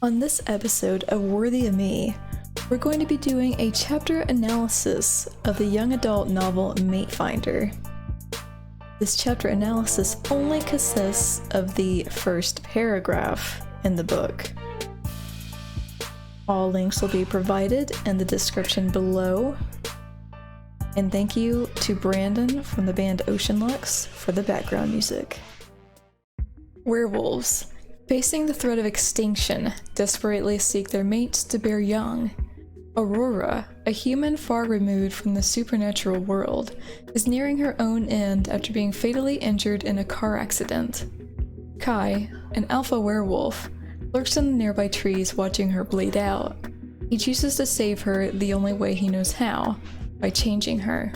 On this episode of Worthy of Me, we're going to be doing a chapter analysis of the young adult novel Matefinder. This chapter analysis only consists of the first paragraph in the book. All links will be provided in the description below. And thank you to Brandon from the band Ocean Lux for the background music. Werewolves, facing the threat of extinction, desperately seek their mates to bear young. Aurora, a human far removed from the supernatural world, is nearing her own end after being fatally injured in a car accident. Kai, an alpha werewolf, lurks in the nearby trees watching her bleed out. He chooses to save her the only way he knows how, by changing her.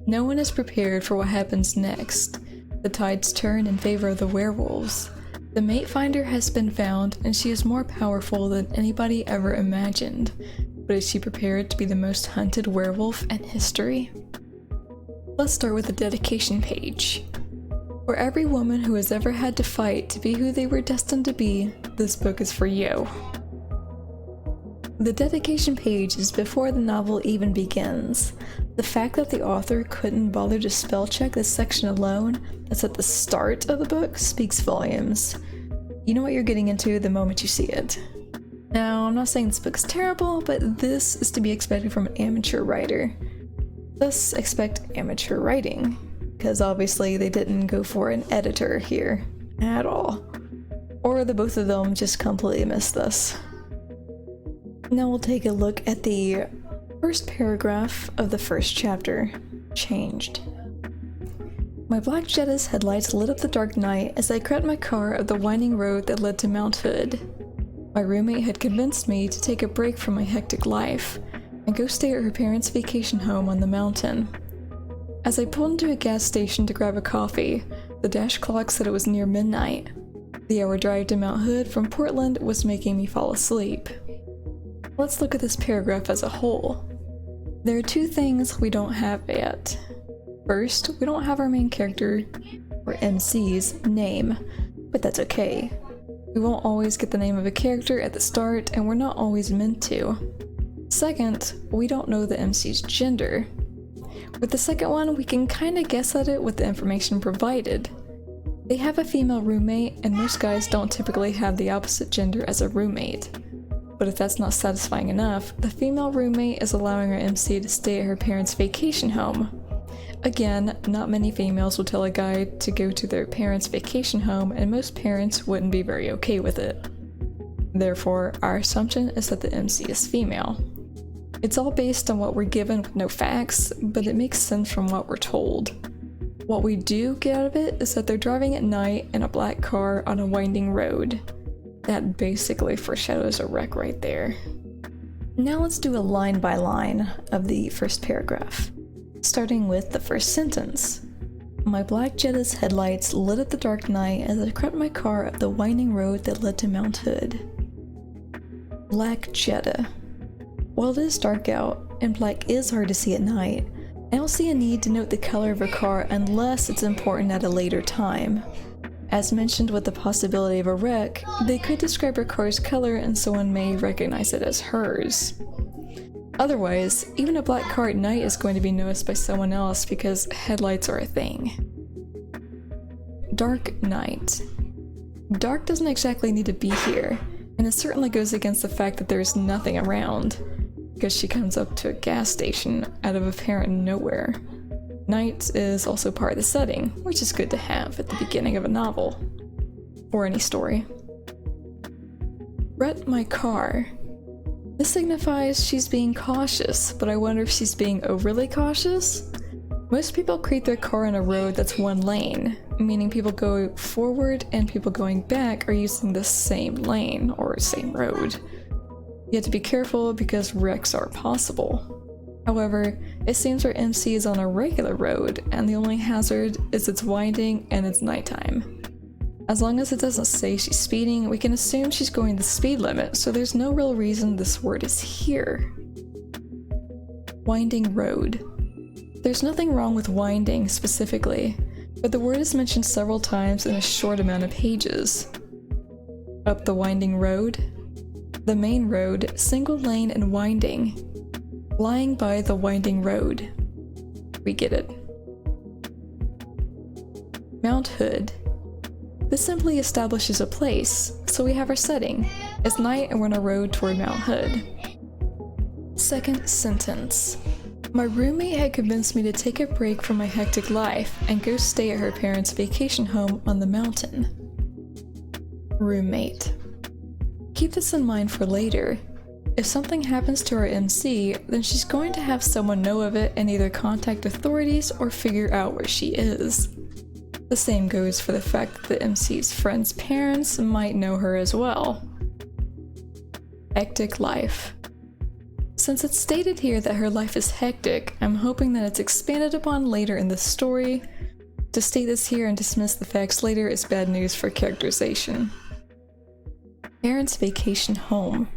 No one is prepared for what happens next. The tides turn in favor of the werewolves. The Matefinder has been found, and she is more powerful than anybody ever imagined. But is she prepared to be the most hunted werewolf in history? Let's start with the dedication page. For every woman who has ever had to fight to be who they were destined to be, this book is for you. The dedication page is before the novel even begins. The fact that the author couldn't bother to spell check this section alone, that's at the start of the book, speaks volumes. You know what you're getting into the moment you see it. Now, I'm not saying this book is terrible, but this is to be expected from an amateur writer. Thus, expect amateur writing, because obviously they didn't go for an editor here at all. Or the both of them just completely missed this. Now we'll take a look at the first paragraph of the first chapter, Changed. My black Jetta's headlights lit up the dark night as I crept my car up the winding road that led to Mount Hood. My roommate had convinced me to take a break from my hectic life and go stay at her parents' vacation home on the mountain. As I pulled into a gas station to grab a coffee, the dash clock said it was near midnight. The hour drive to Mount Hood from Portland was making me fall asleep. Let's look at this paragraph as a whole. There are two things we don't have yet. First, we don't have our main character, or MC's, name, but that's okay. We won't always get the name of a character at the start, and we're not always meant to. Second, we don't know the MC's gender. With the second one, we can kinda guess at it with the information provided. They have a female roommate, and most guys don't typically have the opposite gender as a roommate. But if that's not satisfying enough, the female roommate is allowing her MC to stay at her parents' vacation home. Again, not many females will tell a guy to go to their parents' vacation home, and most parents wouldn't be very okay with it. Therefore, our assumption is that the MC is female. It's all based on what we're given with no facts, but it makes sense from what we're told. What we do get out of it is that they're driving at night in a black car on a winding road. That basically foreshadows a wreck right there. Now let's do a line by line of the first paragraph, starting with the first sentence. My black Jetta's headlights lit up the dark night as I crept my car up the winding road that led to Mount Hood. Black Jetta. While it is dark out, and black is hard to see at night, I don't see a need to note the color of a car unless it's important at a later time. As mentioned with the possibility of a wreck, they could describe her car's color and someone may recognize it as hers. Otherwise, even a black car at night is going to be noticed by someone else because headlights are a thing. Dark night. Dark doesn't exactly need to be here, and it certainly goes against the fact that there's nothing around, because she comes up to a gas station out of apparent nowhere. Night is also part of the setting, which is good to have at the beginning of a novel, or any story. Wreck my car. This signifies she's being cautious, but I wonder if she's being overly cautious? Most people create their car on a road that's one lane, meaning people going forward and people going back are using the same lane, or same road. You have to be careful because wrecks are possible. However, it seems our MC is on a regular road, and the only hazard is it's winding and it's nighttime. As long as it doesn't say she's speeding, we can assume she's going the speed limit, so there's no real reason this word is here. Winding road. There's nothing wrong with winding specifically, but the word is mentioned several times in a short amount of pages. Up the winding road. The main road, single lane and winding. Lying by the winding road. We get it. Mount Hood. This simply establishes a place, so we have our setting. It's night and we're on a road toward Mount Hood. Second sentence. My roommate had convinced me to take a break from my hectic life and go stay at her parents' vacation home on the mountain. Roommate. Keep this in mind for later. If something happens to our MC, then she's going to have someone know of it and either contact authorities or figure out where she is. The same goes for the fact that the MC's friend's parents might know her as well. Hectic life. Since it's stated here that her life is hectic, I'm hoping that it's expanded upon later in the story. To state this here and dismiss the facts later is bad news for characterization. Parents' vacation home.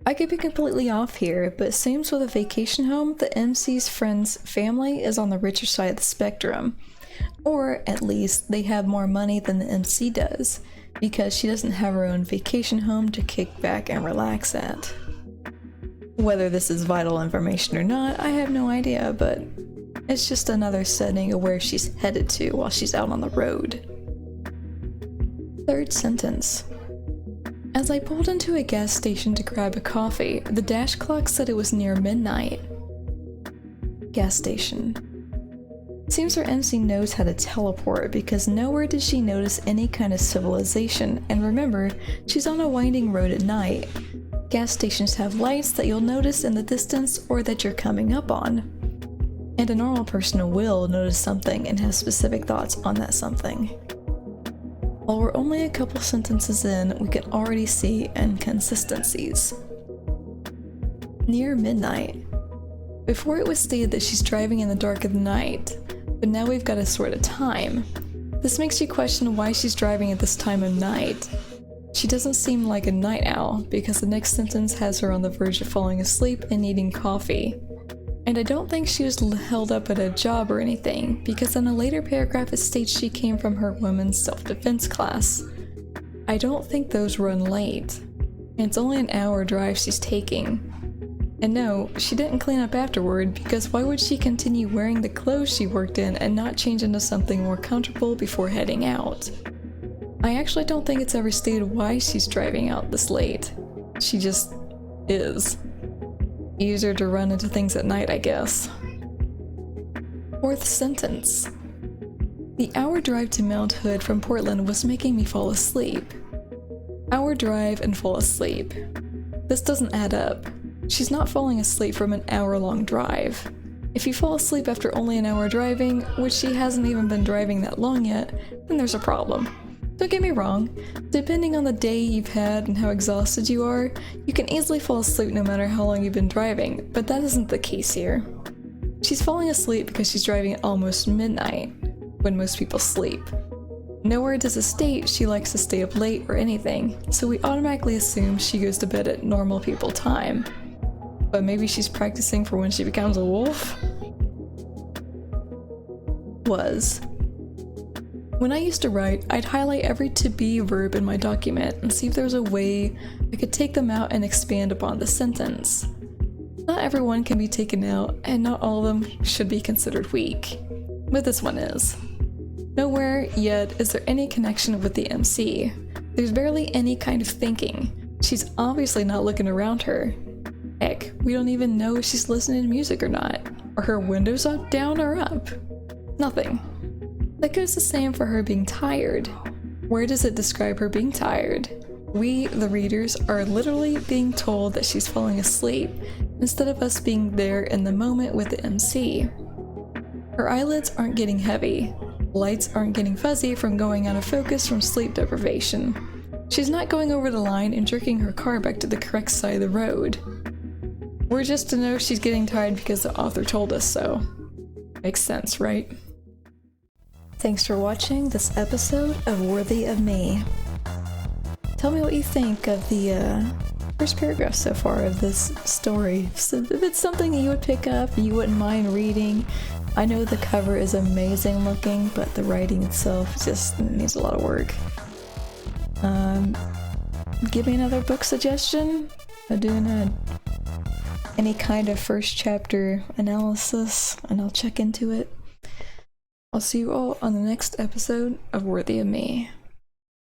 I could be completely off here, but it seems with a vacation home, the MC's friend's family is on the richer side of the spectrum. Or, at least, they have more money than the MC does, because she doesn't have her own vacation home to kick back and relax at. Whether this is vital information or not, I have no idea, but it's just another setting of where she's headed to while she's out on the road. Third sentence. As I pulled into a gas station to grab a coffee, the dash clock said it was near midnight. Gas station. Seems her MC knows how to teleport because nowhere did she notice any kind of civilization, and remember, she's on a winding road at night. Gas stations have lights that you'll notice in the distance or that you're coming up on. And a normal person will notice something and have specific thoughts on that something. While we're only a couple sentences in, we can already see inconsistencies. Near midnight. Before it was stated that she's driving in the dark of the night, but now we've got a sort of time. This makes you question why she's driving at this time of night. She doesn't seem like a night owl, because the next sentence has her on the verge of falling asleep and needing coffee. And I don't think she was held up at a job or anything, because in a later paragraph it states she came from her women's self-defense class. I don't think those run late, and it's only an hour drive she's taking. And no, she didn't clean up afterward, because why would she continue wearing the clothes she worked in and not change into something more comfortable before heading out? I actually don't think it's ever stated why she's driving out this late. She just is. Easier to run into things at night, I guess. Fourth sentence. The hour drive to Mount Hood from Portland was making me fall asleep. Hour drive and fall asleep. This doesn't add up. She's not falling asleep from an hour-long drive. If you fall asleep after only an hour driving, which she hasn't even been driving that long yet, then there's a problem. Don't get me wrong, depending on the day you've had and how exhausted you are, you can easily fall asleep no matter how long you've been driving, but that isn't the case here. She's falling asleep because she's driving at almost midnight, when most people sleep. Nowhere does it state she likes to stay up late or anything, so we automatically assume she goes to bed at normal people time. But maybe she's practicing for when she becomes a wolf? Was. When I used to write, I'd highlight every to be verb in my document and see if there was a way I could take them out and expand upon the sentence. Not everyone can be taken out, and not all of them should be considered weak. But this one is. Nowhere yet is there any connection with the MC. There's barely any kind of thinking. She's obviously not looking around her. Heck, we don't even know if she's listening to music or not. Are her windows up, down, or up? Nothing. That goes the same for her being tired. Where does it describe her being tired? We, the readers, are literally being told that she's falling asleep, instead of us being there in the moment with the MC. Her eyelids aren't getting heavy. Lights aren't getting fuzzy from going out of focus from sleep deprivation. She's not going over the line and jerking her car back to the correct side of the road. We're just to know she's getting tired because the author told us so. Makes sense, right? Thanks for watching this episode of Worthy of Me. Tell me what you think of the first paragraph so far of this story. So if it's something that you would pick up and you wouldn't mind reading. I know the cover is amazing looking, but the writing itself just needs a lot of work. give me another book suggestion. I'm doing any kind of first chapter analysis, and I'll check into it. I'll see you all on the next episode of Worthy of Me.